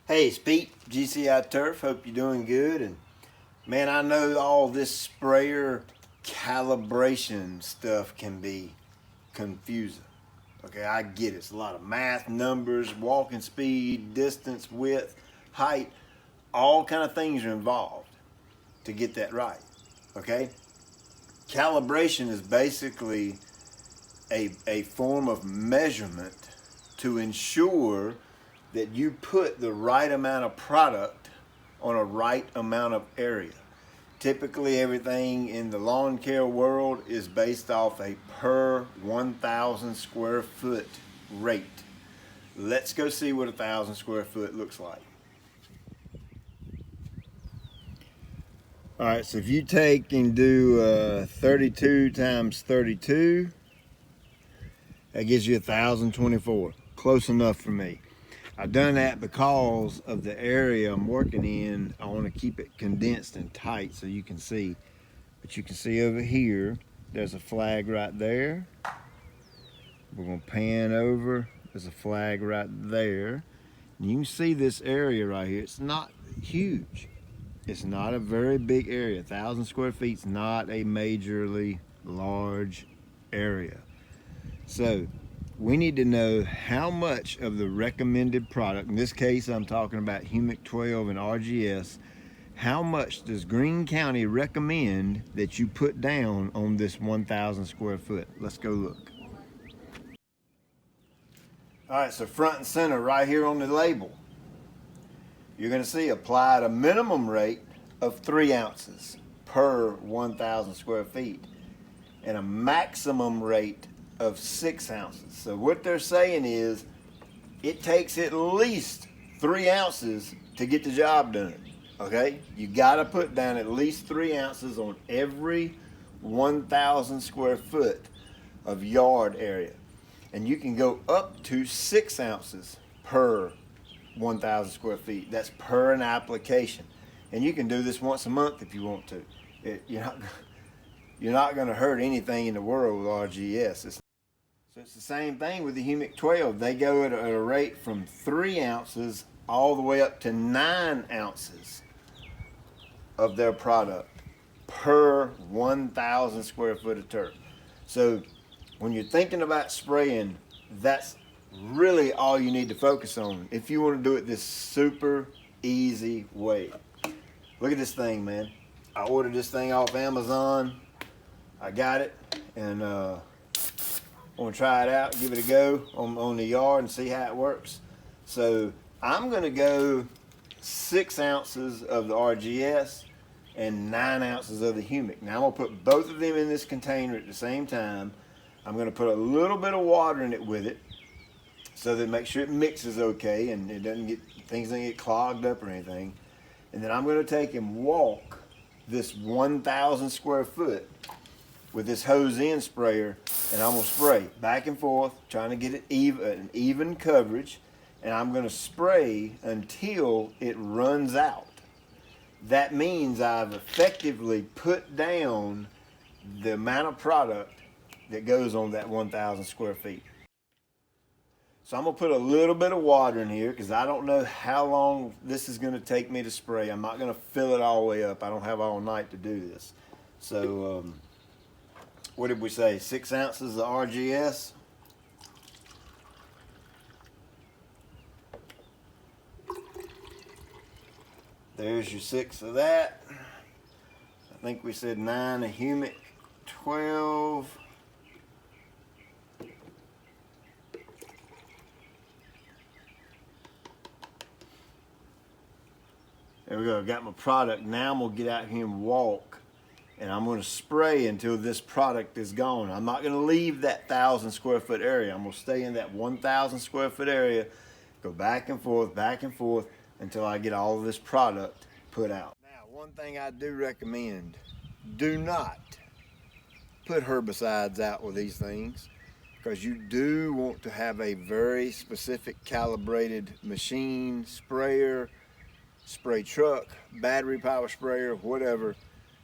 Hey, it's Pete, GCI Turf. Hope you're doing good. And man, I know all this sprayer calibration stuff can be confusing. Okay, I get it. It's a lot of math, numbers, walking speed, distance, width, height. All kind of things are involved to get that right. Okay, calibration is basically a form of measurement to ensure that you put the right amount of product on a right amount of area. Typically everything in the lawn care world is based off a per 1,000 square foot rate. Let's go see what 1,000 square foot looks like. All right, so if you take and do 32 times 32, that gives you 1,024. Close enough for me. I've done that because of the area I'm working in. I want to keep it condensed and tight so you can see. But you can see over here, there's a flag right there. We're going to pan over. There's a flag right there. And you can see this area right here. It's not huge. It's not a very big area. 1,000 square feet is not a majorly large area. So we need to know how much of the recommended product, in this case I'm talking about Humic 12 and RGS, how much does Greene County recommend that you put down on this 1,000 square foot? Let's go look. All right, so front and center right here on the label, you're going to see applied a minimum rate of 3 ounces per 1,000 square feet and a maximum rate of 6 ounces. So what they're saying is it takes at least 3 ounces to get the job done. Okay, you got to put down at least 3 ounces on every 1,000 square foot of yard area, and you can go up to 6 ounces per 1,000 square feet. That's per an application, and you can do this once a month if you want to. You're not going to hurt anything in the world with RGS. So it's the same thing with the Humic 12. They go at a rate from 3 ounces all the way up to 9 ounces of their product per 1,000 square foot of turf. So when you're thinking about spraying, that's really all you need to focus on if you want to do it this super easy way. Look at this thing, man. I ordered this thing off Amazon. I got it, and I want to try it out, give it a go on the yard and see how it works. So I'm going to go 6 ounces of the RGS and 9 ounces of the Humic. Now I'm going to put both of them in this container at the same time. I'm going to put a little bit of water in it with it so that make sure it mixes okay and it doesn't get, things don't get clogged up or anything. And then I'm going to take and walk this 1,000 square foot with this hose end sprayer, and I'm gonna spray back and forth, trying to get it an even coverage, and I'm gonna spray until it runs out. That means I've effectively put down the amount of product that goes on that 1,000 square feet. So I'm gonna put a little bit of water in here because I don't know how long this is gonna take me to spray. I'm not gonna fill it all the way up. I don't have all night to do this. So what did we say? 6 ounces of RGS. There's your 6 of that. I think we said 9 of Humic 12. There we go. I got my product. Now I'm going to get out here and walk, and I'm going to spray until this product is gone. I'm not going to leave that 1,000 square foot area. I'm going to stay in that 1,000 square foot area, go back and forth until I get all of this product put out. Now, one thing I do recommend, do not put herbicides out with these things, because you do want to have a very specific calibrated machine, sprayer, spray truck, battery power sprayer, whatever,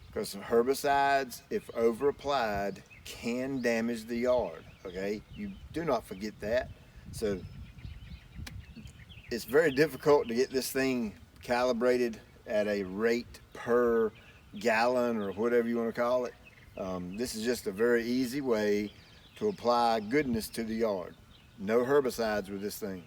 because herbicides, if over applied, can damage the yard. Okay, you do not forget that. So it's very difficult to get this thing calibrated at a rate per gallon or whatever you want to call it. This is just a very easy way to apply goodness to the yard. No herbicides with this thing.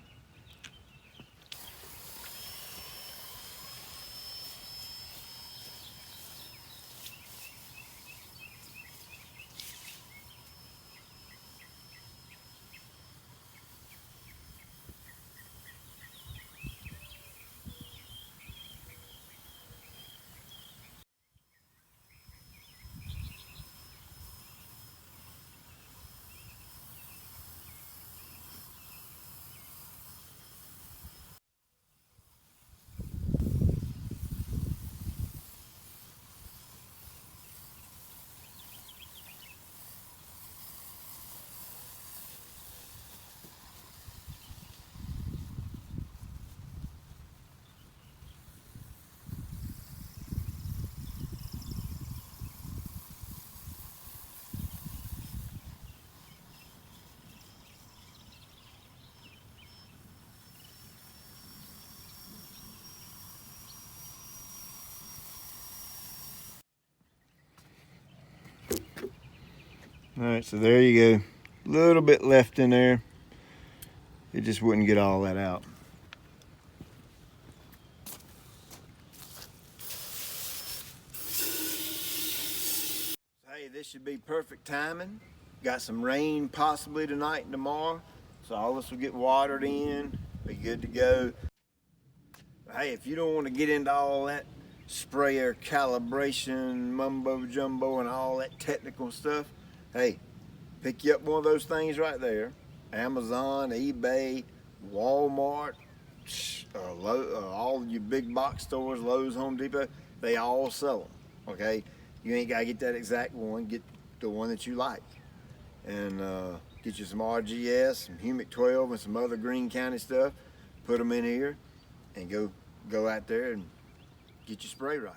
All right, so there you go. A little bit left in there. It just wouldn't get all that out. Hey, this should be perfect timing. Got some rain possibly tonight and tomorrow, so all this will get watered in, be good to go. Hey, if you don't want to get into all that sprayer calibration, mumbo jumbo, and all that technical stuff, hey, pick you up one of those things right there. Amazon, eBay, Walmart, all your big box stores, Lowe's, Home Depot, they all sell them, okay? You ain't got to get that exact one. Get the one that you like. And get you some RGS, some Humic 12, and some other Greene County stuff. Put them in here and go out there and get your spray right.